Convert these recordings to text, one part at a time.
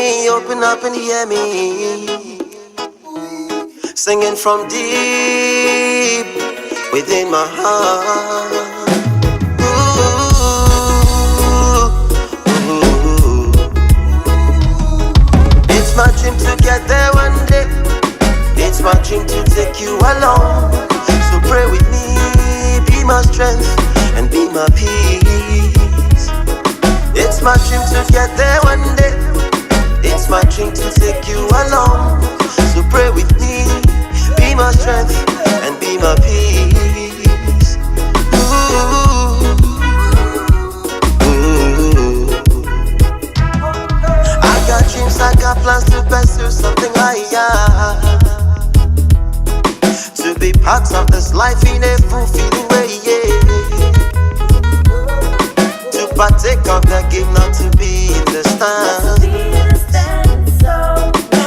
me, open up and hear me. Singing from deep within my heart. Ooh. It's my dream to get there one day. It's my dream to take you along. So pray with me, be my strength and be my peace. It's my dream to get there one day. It's my dream to take you along. So pray with me, be my strength and be my peace. Ooh. Ooh. I got dreams, I got plans to pursue something higher. To be part of this life in a fulfilling way, yeah. To partake of the game, not to be in the stand.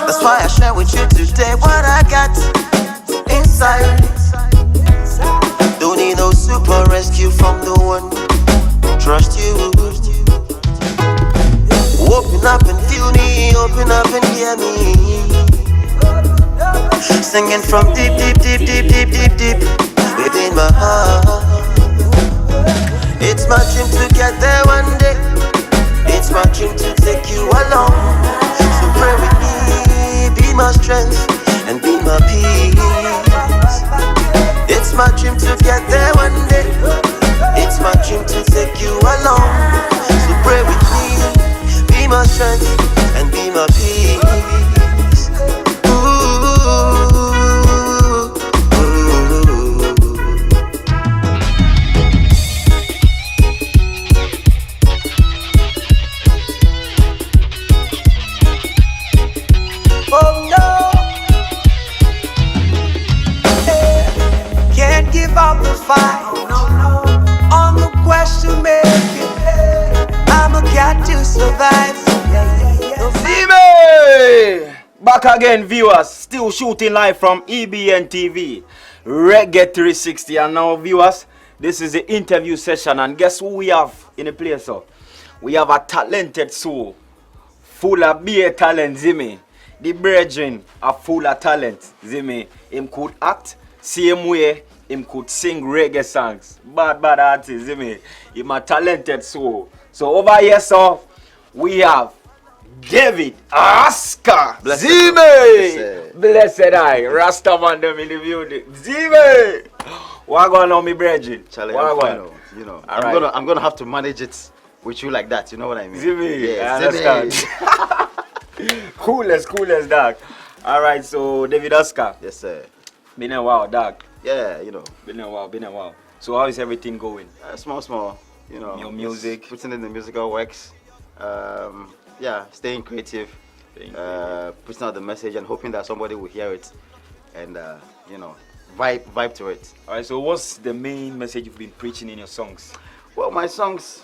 That's why I share with you today what I got inside. Don't need no super rescue from the one who trust you. Open up and feel me, open up and hear me. Singing from deep, deep, deep, deep, deep, deep, deep within my heart. It's my dream to get there one day. It's my dream to take you along. So pray with me, be my strength and be my peace. It's my dream to get there one day. It's my dream to take you along. So pray with me, be my strength and be my peace. Ooh. Oh no, can't give up the fight. On the question making, I'ma got to survive. Zime! Back again, viewers. Still shooting live from EBN TV, Reggae 360. And now, viewers, this is the interview session. And guess who we have in the place? We have a talented soul, full of beer talent, Zime. The brethren are full of talent. Zime, him could act same way, him could sing reggae songs. Bad artist, Zime. Him a talented soul. So over here, so we have David Oscar. Zime. Blessed I. Rastaman them in the building. Zime. What going on, me brethren? Charlie, what I'm fine, you know. I'm gonna have to manage it with you like that. You know what I mean? Zime. Yeah, I understand. Coolest dog. Alright, so David Oscar. Yes, sir. Been a while, dog. Yeah, you know. Been a while. So how is everything going? Small. You know. Your music. Putting in the musical works. Yeah, staying creative. Putting out the message and hoping that somebody will hear it and you know, vibe to it. Alright, so what's the main message you've been preaching in your songs? Well, my songs,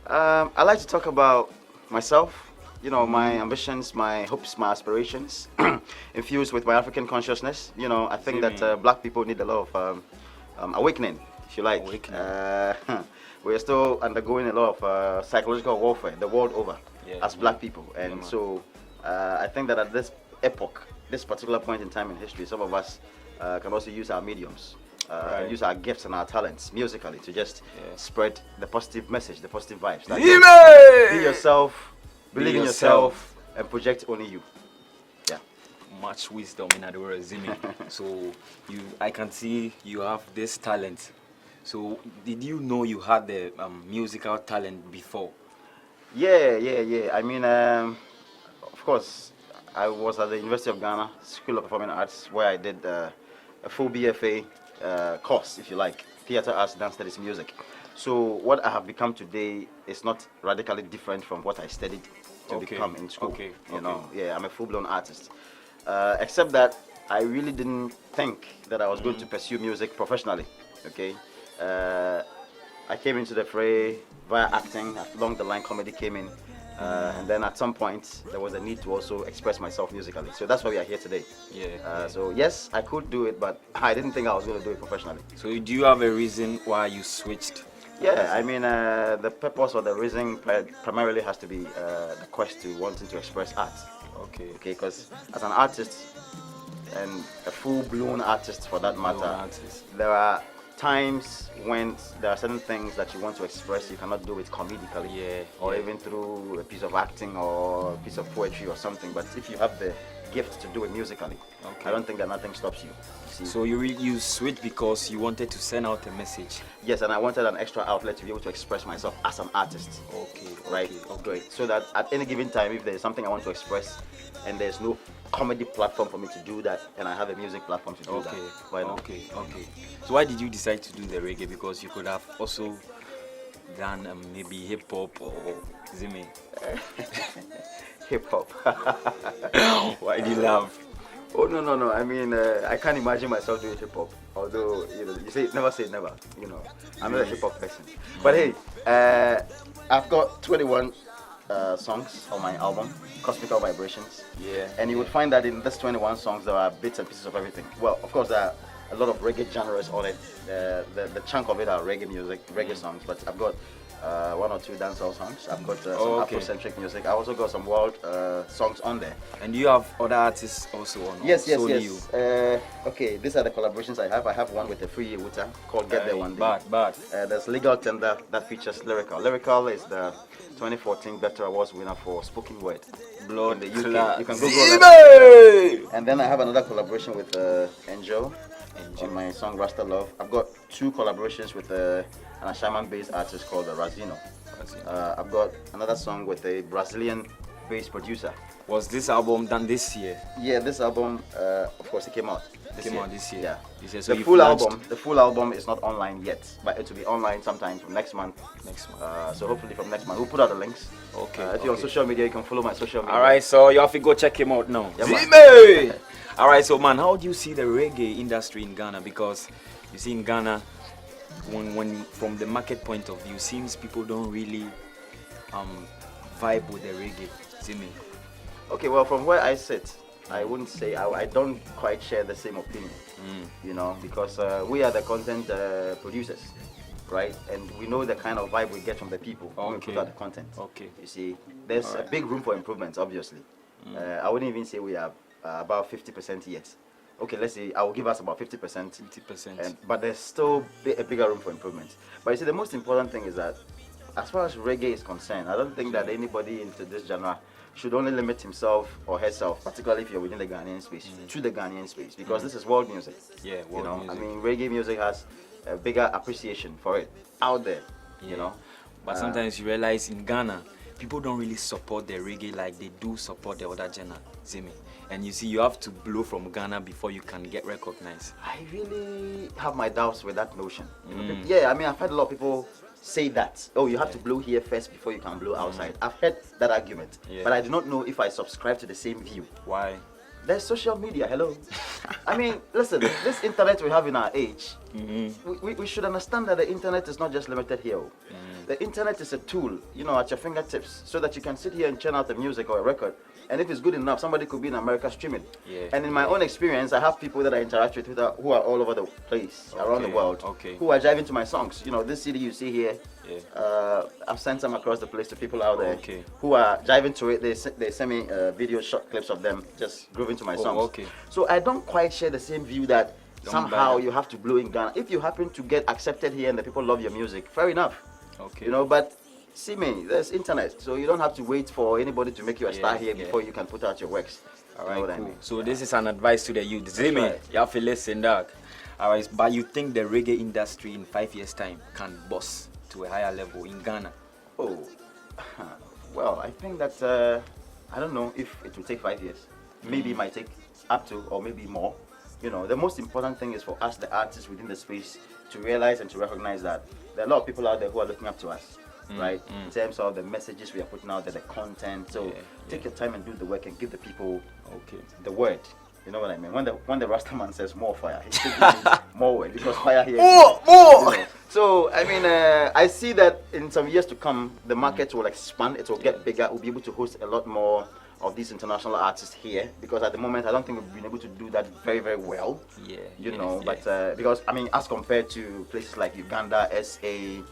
I like to talk about myself. You know, my ambitions, my hopes, my aspirations, infused with my African consciousness. You know, I think that black people need a lot of awakening, if you like. We're still undergoing a lot of psychological warfare the world over as black people. And so I think that at this epoch, this particular point in time in history, some of us can also use our mediums, and use our gifts and our talents musically to just spread the positive message, the positive vibes. Be yourself. Believe in yourself and project only you. Yeah. Much wisdom in other words, Zime. So I can see you have this talent. So did you know you had the musical talent before? Yeah. I mean, of course, I was at the University of Ghana School of Performing Arts, where I did a full BFA course, if you like, theater arts, dance studies, music. So what I have become today is not radically different from what I studied to become in school. You know, yeah, I'm a full-blown artist. Except that I really didn't think that I was going to pursue music professionally. Okay, I came into the fray via acting. Along the line, comedy came in, and then at some point there was a need to also express myself musically. So that's why we are here today. So yes, I could do it, but I didn't think I was going to do it professionally. So do you have a reason why you switched Yeah, I mean, the purpose or the reason primarily has to be the quest to wanting to express art. Okay. Okay, because as an artist, and a full-blown artist for that matter, there are times when there are certain things that you want to express, you cannot do it comedically, or even through a piece of acting or a piece of poetry or something. But if you have the gift to do it musically, I don't think that nothing stops you. See? So you switched because you wanted to send out a message. Yes, and I wanted an extra outlet to be able to express myself as an artist. Okay. Right. Okay. So that at any given time, if there's something I want to express, and there's no comedy platform for me to do that, and I have a music platform to do that. Why not? Okay. So why did you decide to do the reggae? Because you could have also done maybe hip hop or Zimmy. Hip hop. Why do you laugh? Oh no! I mean, I can't imagine myself doing hip hop. Although you say never. I'm not a hip hop person. But hey, I've got 21 songs on my album, Cosmical Vibrations. Yeah. And you would find that in this 21 songs there are bits and pieces of everything. Well, of course there are a lot of reggae genres on it. The chunk of it are reggae music, reggae songs. But I've got one or two dancehall songs. I've got some Afrocentric music. I also got some world songs on there. And you have other artists also on? Yes. Okay, these are the collaborations I have. I have one with the Free Wuta called Get There One Day. Bad. There's Legal Tender that features Lyrical. Lyrical is the 2014 Better Awards winner for spoken word. Blood in the UK. class. You can Google that. And then I have another collaboration with Angel on my song Rasta Love. I've got two collaborations with an Ashaman-based artist called Razino. I've got another song with a Brazilian-based producer. Was this album done this year? Yeah, this album, of course, it came out this year. Yeah. So the full album is not online yet, but it will be online sometime from next month. So hopefully from next month we'll put out the links. Okay. If you're on social media, you can follow my social media. All right, so you have to go check him out now. Yeah, all right, so man, how do you see the reggae industry in Ghana? Because you see in Ghana, when from the market point of view, seems people don't really vibe with the reggae. See me? Okay, well, from where I sit, I wouldn't say I don't quite share the same opinion. Because we are the content producers, right? And we know the kind of vibe we get from the people when we put out the content. Okay. You see, there's a big room for improvements, obviously. I wouldn't even say we are about 50% yet. Okay, let's say I will give us about 50%. 50%. But there's still a bigger room for improvement. But you see, the most important thing is that as far as reggae is concerned, I don't think that anybody into this genre should only limit himself or herself, particularly if you're within the Ghanaian space, to the Ghanaian space, because this is world music. Yeah, world music. I mean, reggae music has a bigger appreciation for it out there, But sometimes you realize in Ghana, people don't really support the reggae like they do support the other genre, see me? And you see, you have to blow from Ghana before you can get recognized. I really have my doubts with that notion. Yeah, I mean, I've heard a lot of people say that. Oh, you have to blow here first before you can blow outside. I've heard that argument, but I do not know if I subscribe to the same view. Why? There's social media, hello. I mean, listen, this internet we have in our age, we should understand that the internet is not just limited here. The internet is a tool, at your fingertips, so that you can sit here and churn out the music or a record. And if it's good enough, somebody could be in America streaming. And in my own experience, I have people that I interact with who are all over the place, around the world, who are driving to my songs. This CD you see here, I've sent them across the place to people out there who are driving to it. They send me video short clips of them just grooving to my songs. So I don't quite share the same view that somehow you have to blow in Ghana. If you happen to get accepted here and the people love your music, fair enough. But see me, there's internet, so you don't have to wait for anybody to make you a star here before you can put out your works. All right, cool. I mean? So this is an advice to the youth. See me, you have to listen, dog. All right, but you think the reggae industry in 5 years' time can bust to a higher level in Ghana? Oh, well, I think that I don't know if it will take 5 years. Maybe it might take up to, or maybe more. The most important thing is for us, the artists within the space, to realize and to recognize that there are a lot of people out there who are looking up to us. Right, in terms of the messages we are putting out there, the content. So take your time and do the work and give the people the word. You know what I mean? When the Rastaman says more fire, he should give more word, because fire here. More. So I mean, I see that in some years to come, the market will expand. It will get bigger. We'll be able to host a lot more of these international artists here, because at the moment I don't think we've been able to do that very, very well. But because I mean, as compared to places like Uganda, SA.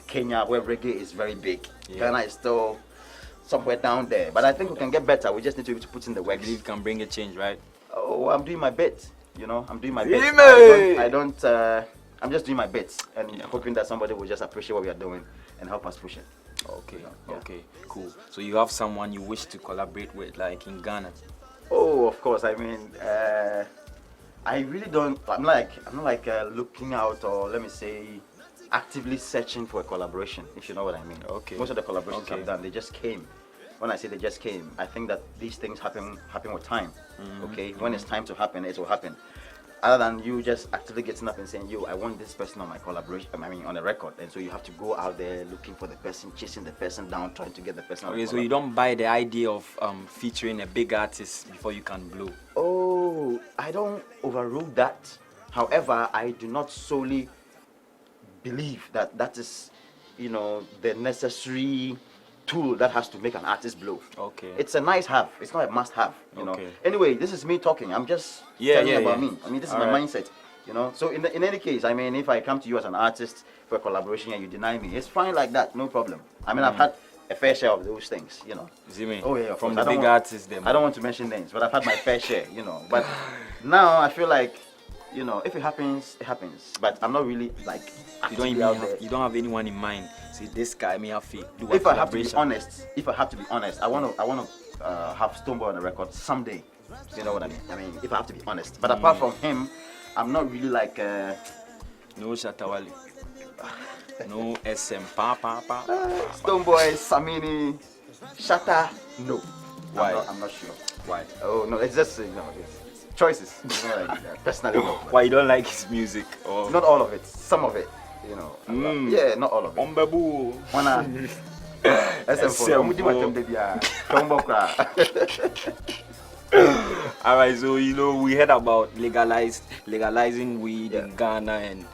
Kenya, where reggae is very big. Yeah. Ghana is still somewhere down there. But I think we can get better. We just need to be able to put in the I work. believe you can bring a change, right? Oh, I'm doing my bit. You know, I'm doing my bit. I'm just doing my bits and hoping that somebody will just appreciate what we are doing and help us push it. Okay, Yeah. okay, cool. So you have someone you wish to collaborate with, like in Ghana? Oh, of course. I mean, I really don't. I'm not like looking out, or let me say, actively searching for a collaboration. If you know what I mean. Okay. Most of the collaborations Okay. I've done, they just came. When I say they just came, I think that these things happen with time. Okay. When it's time to happen, it will happen. Other than you just actively getting up and saying, "Yo, I want this person on my collaboration." I mean, on a record, and so you have to go out there looking for the person, chasing the person down, trying to get the person. Okay, so you don't buy the idea of featuring a big artist before you can blow. Oh, I don't overrule that. However, I do not solely believe that that is, the necessary tool that has to make an artist blow. Okay. It's a nice have. It's not a must have. You know. Okay. Anyway, this is me talking. I'm just Yeah, telling yeah, about yeah. me. I mean, this is All my right. mindset. So in any case, I mean, if I come to you as an artist for a collaboration and you deny me, it's fine like that. No problem. I mean, I've had a fair share of those things. You see me? Oh yeah, of From course. the big artists, them. I don't want to mention names, but I've had my fair share, But now I feel like, if it happens, it happens. But I'm not really like You don't actively even out have, there. you don't have anyone in mind. See, this guy may have to do a If I have to be collaboration. honest, I want to have Stoneboy on the record someday. You know what I mean? I mean, if I have to be honest. But apart from him, I'm not really like. No Shatawali. No SM. Pa. Stoneboy, Samini, Shatta, no. Why? I'm not sure. Why? Oh no, it's just it's choices. Personally, no. Why you don't like his music? Or Not all of it. Some of it. Yeah, not all of it. Ombebu. Wanna SM4. I'm doing my thing, baby. Tombo cry. All right, so we heard about legalizing weed in Ghana, and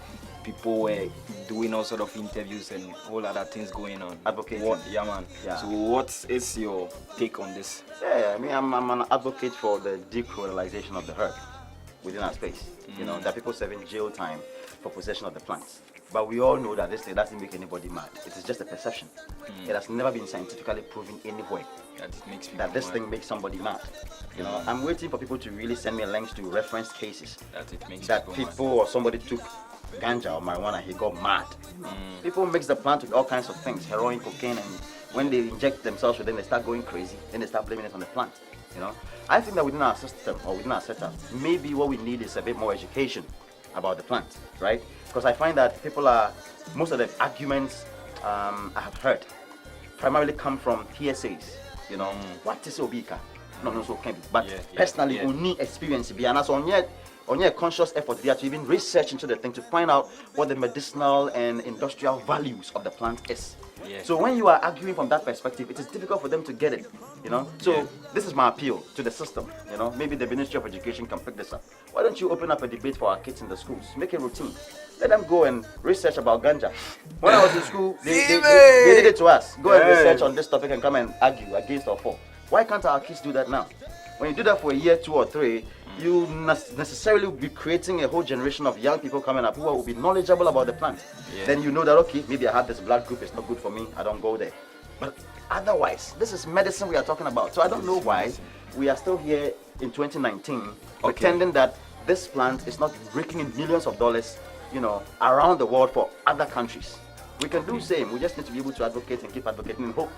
people were doing all sort of interviews and all other things going on. Advocating. Yeah, man. Yeah. So what is your take on this? Yeah, I mean, I'm an advocate for the decriminalization of the herb within our space. There are people serving jail time for possession of the plants. But we all know that this thing doesn't make anybody mad. It is just a perception. It has never been scientifically proven anywhere That it makes people that this mad. thing makes somebody mad. I'm waiting for people to really send me links to reference cases That it makes that people people or somebody took ganja or marijuana, he got mad. People mix the plant with all kinds of things, heroin, cocaine, and when they inject themselves with them, they start going crazy. Then they start blaming it on the plant. I think that within our system or within our setup, maybe what we need is a bit more education about the plant, right? Because I find that most of the arguments I have heard primarily come from PSAs. What is Obika? No, so can be. But personally, only experience be, and that's on a conscious effort there to even research into the thing to find out what the medicinal and industrial values of the plant is. Yeah. So when you are arguing from that perspective, it is difficult for them to get it. So this is my appeal to the system. Maybe the Ministry of Education can pick this up. Why don't you open up a debate for our kids in the schools? Make it routine. Let them go and research about ganja. When I was in school, they did it to us. Go and research on this topic and come and argue against or for. Why can't our kids do that now? When you do that for a year, 2 or 3, you necessarily will be creating a whole generation of young people coming up who will be knowledgeable about the plant. Then you know that, okay, maybe I have this blood group, it's not good for me, I don't go there. But otherwise, this is medicine we are talking about. So I don't know why we are still here in 2019 pretending that this plant is not raking in millions of dollars, around the world for other countries. We can do the same. We just need to be able to advocate and keep advocating and hope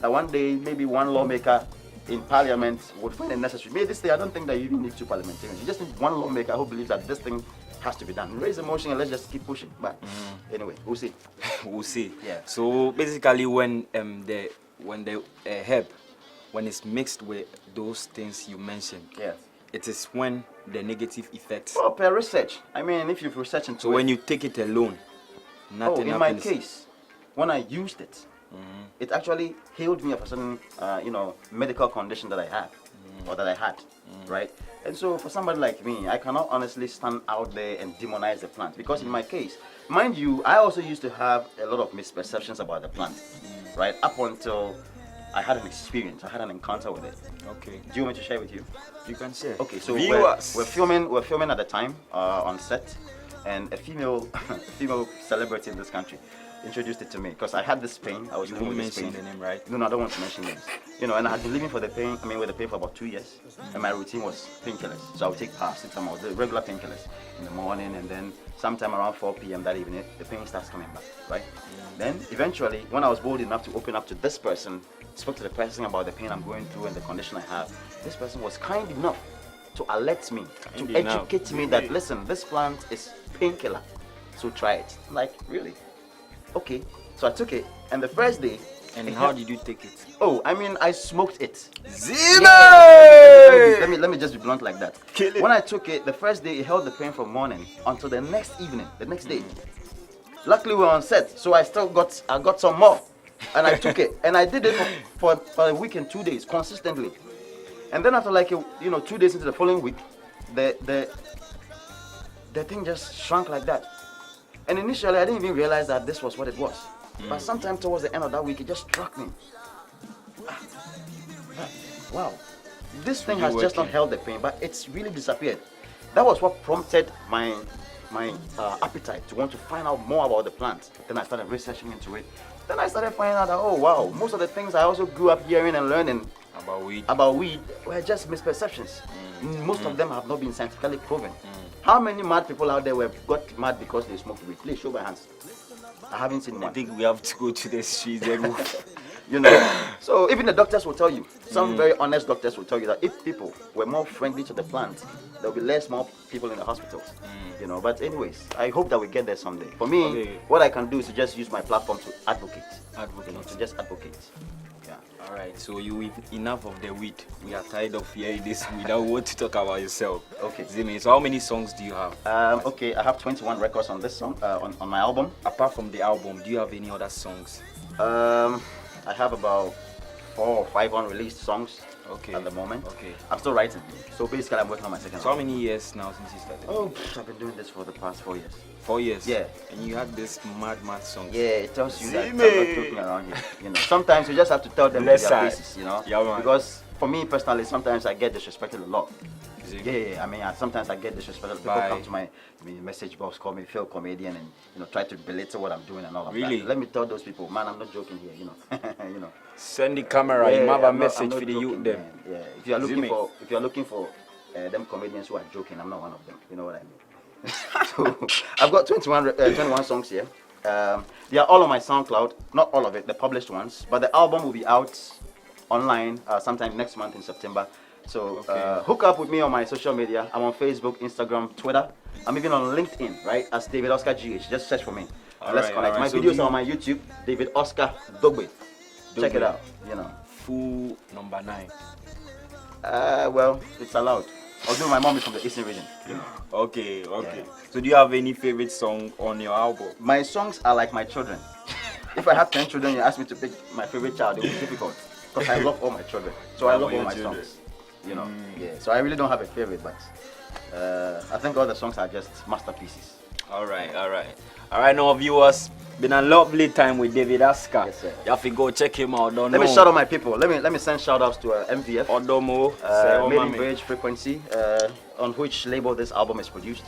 that one day maybe one lawmaker in parliament would find it necessary. Maybe this thing, I don't think that you even need 2 parliamentarians. You just need one lawmaker who believes that this thing has to be done. Raise a motion and let's just keep pushing. But anyway, we'll see. We'll see. Yeah. So basically, when the herb, when it's mixed with those things you mentioned, it is when the negative effects. Well, per research. I mean, if you've researched into So when you take it alone, nothing in my happens. case, when I used it, it actually healed me of a certain, medical condition that I had or that I had, right? And so for somebody like me, I cannot honestly stand out there and demonize the plant because in my case, mind you, I also used to have a lot of misperceptions about the plant, right? Up until I had an experience, I had an encounter with it. Okay. Do you want me to share with you? You can share. Okay, so Viewers. we're filming at the time on set, and a female celebrity in this country introduced it to me because I had this pain. I was You living won't with this mention pain. the name, right? No, I don't want to mention names. And I had been living with the pain for about 2 years, and my routine was painkillers. So I would take paracetamol, the regular painkillers, in the morning, and then sometime around 4 p.m. that evening, the pain starts coming back, right? Then eventually, when I was bold enough to open up to this person, spoke to the person about the pain I'm going through and the condition I have, this person was kind enough to alert me, to educate me that, listen, this plant is painkiller, so try it. I'm like, really? Okay. So I took it, and the first day. And how did you take it? Oh, I smoked it. Zime! Let me just be blunt like that. Kill it. When I took it, the first day it held the pain from morning until the next evening, the next day. Luckily we were on set, so I got some more, and I took it, and I did it for a week and 2 days consistently, and then after 2 days into the following week, the thing just shrunk like that, and initially I didn't even realize that this was what it was. But sometime towards the end of that week, it just struck me. Wow, this thing has just not held the pain, but it's really disappeared. That was what prompted my appetite to want to find out more about the plant. Then I started researching into it. Then I started finding out that, oh wow, most of the things I also grew up hearing and learning about weed were just misperceptions. Most of them have not been scientifically proven. How many mad people out there were got mad because they smoked weed? Please show my hands. I haven't seen one. I think we have to go to the streets and So even the doctors will tell you, some very honest doctors will tell you that if people were more friendly to the plant, there will be more people in the hospitals. But anyways, I hope that we get there someday. For me, what I can do is to just use my platform to advocate. To just advocate. Yeah. All right, so enough of the weed. We are tired of hearing this weed. Now we want to talk about yourself. Okay. Zime, so how many songs do you have? Okay, I have 21 records on this song, on my album. Apart from the album, do you have any other songs? I have about 4 or 5 unreleased songs at the moment. Okay. I'm still writing. So basically, I'm working on my second So how album. many years now since you started? Oh, I've been doing this for the past 4 years. 4 years? Yeah. And you had this mad song. Yeah, it tells you that I'm not joking around here. Sometimes you just have to tell them to Left their side. faces, Yeah, man. Because for me personally, sometimes I get disrespected a lot. Yeah. Sometimes I get disrespected. People come to my message box, call me Phil Comedian, and try to belittle what I'm doing and all of that. Let me tell those people, man, I'm not joking here. Send the camera. You have a message for the youth them. Yeah. If you are looking for them comedians who are joking, I'm not one of them. You know what I mean? So I've got 21 songs here. They are all on my SoundCloud. Not all of it, the published ones, but the album will be out online sometime next month in September. So hook up with me on my social media. I'm on Facebook, Instagram, Twitter. I'm even on LinkedIn, right? As David Oscar GH. Just search for me. Let's connect. My videos are on my YouTube, David Oscar Dogbe. Check it out. Full number 9. Well, it's allowed. Although my mom is from the Eastern region. Okay. Yeah. So do you have any favorite song on your album? My songs are like my children. If I have 10 children, you ask me to pick my favorite child, it would be difficult. Because I love all my children. So I love all my songs. Yeah. So I really don't have a favorite, but I think all the songs are just masterpieces. All right, now viewers, been a lovely time with David Oscar. Yes, sir. You have to go check him out. Let me shout out my people. Let me send shout outs to MVF, Odomo, Made in Bridge Frequency, on which label this album is produced.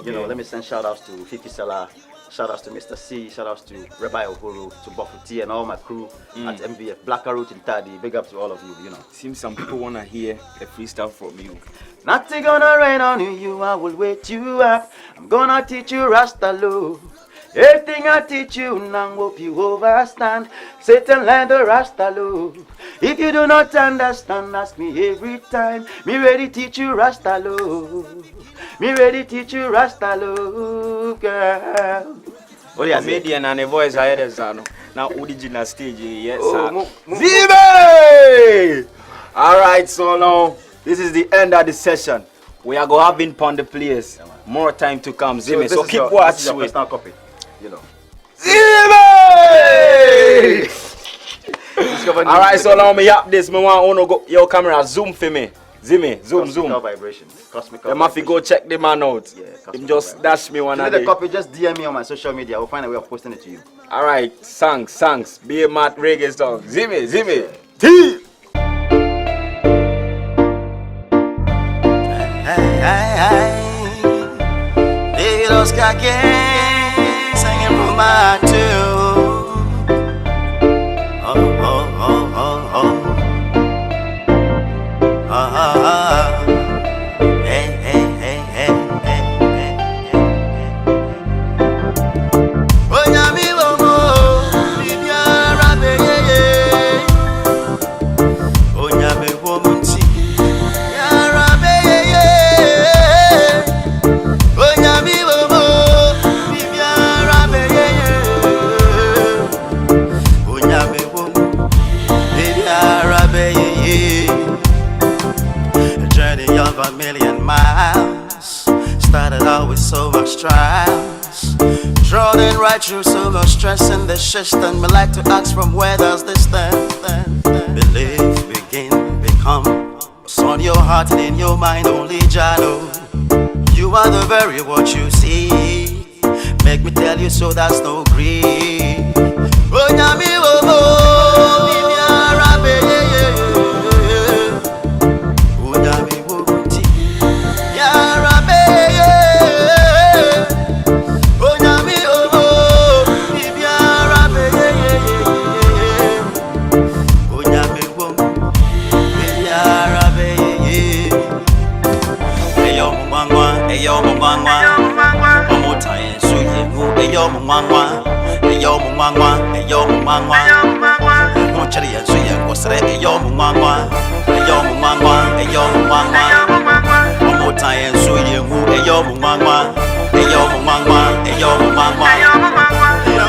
Let me send shout outs to Fifi Sela, shout outs to Mr. C, shout outs to Rabbi Uhuru, to Bofuti and all my crew at MVF, Black Root in Tadi. Big up to all of you. Seems some people wanna hear a freestyle from you. Nothing gonna rain on you, I will wait you up. I'm gonna teach you Rasta love. Everything I teach you now, hope you overstand. Satan learn the Rasta love. If you do not understand, ask me every time. Me ready teach you Rasta love. Me ready teach you Rasta love, girl. What do you Comedian and a voice I heard is now original stage, yes sir. Zime! Alright, so now this is the end of the session. We are going to have in on the players. More time to come, Zime. So keep watching. This is your personal copy, Zime! Alright, so now me up this. Me want to go your camera zoom for me. Zime, zoom. Cosmical vibrations. Them have to go check the man out. Yeah, Him just dash me one if you of need the copy, just DM me on my social media. I will find a way of posting it to you. Alright, songs. Be a mad reggae song. Zime. T. David Oscar again, singing from my tune. a million miles. Started out with so much trials. Drowning right through so much stress in the system. Me like to ask from where does this stand? Believe, begin, become. What's on your heart and in your mind, only Jah know. You are the very what you see. Make me tell you so that's no greed. Oh, nyami, oh, oh, mi arabe, oh, nyami, oh, ti, arabe, oh, nyami, oh, oh, mi arabe, oh, nyami, oh, mi arabe. Eyo mungwangwa, eyo mungwangwa, omuta ensu yengu, eyo mungwangwa. Eyo mungwangwa, eyo mungwangwa, muchari yensu yengu sere eyo mungwangwa, eyo mungwangwa, eyo mungwangwa, omuta yensu yengu, eyo mungwangwa, eyo mungwangwa, eyo mungwangwa,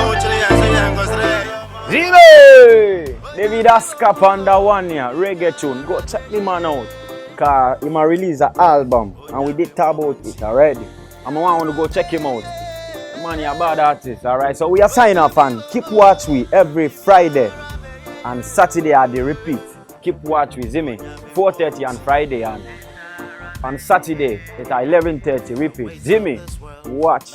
muchari yensu yengu sere. Zile! David Ascap under one year, reggae tune. Go check the man out. Cause he might release an album and we did talk about it already. I'm the one to go check him out. Man, you're a bad artist, alright? So we are signing off and keep watch we every Friday and Saturday at the repeat. Keep watch with Zimmy 4:30 on Friday and on Saturday at 11:30 repeat. Zimmy, watch.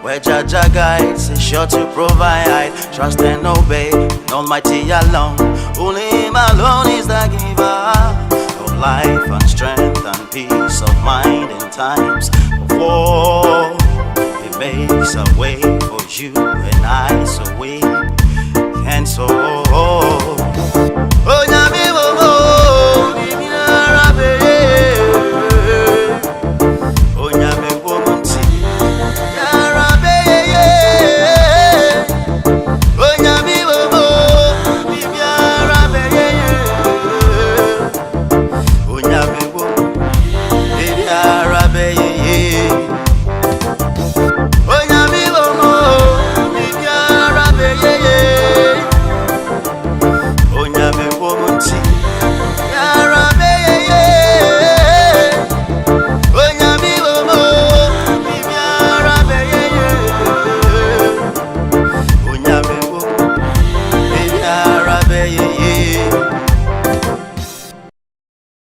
Where Jaja guides is sure to provide. Trust and obey, Almighty alone. Only Him alone is the giver of life and strength and peace of mind in times of war. Makes a way for you and I, so we can so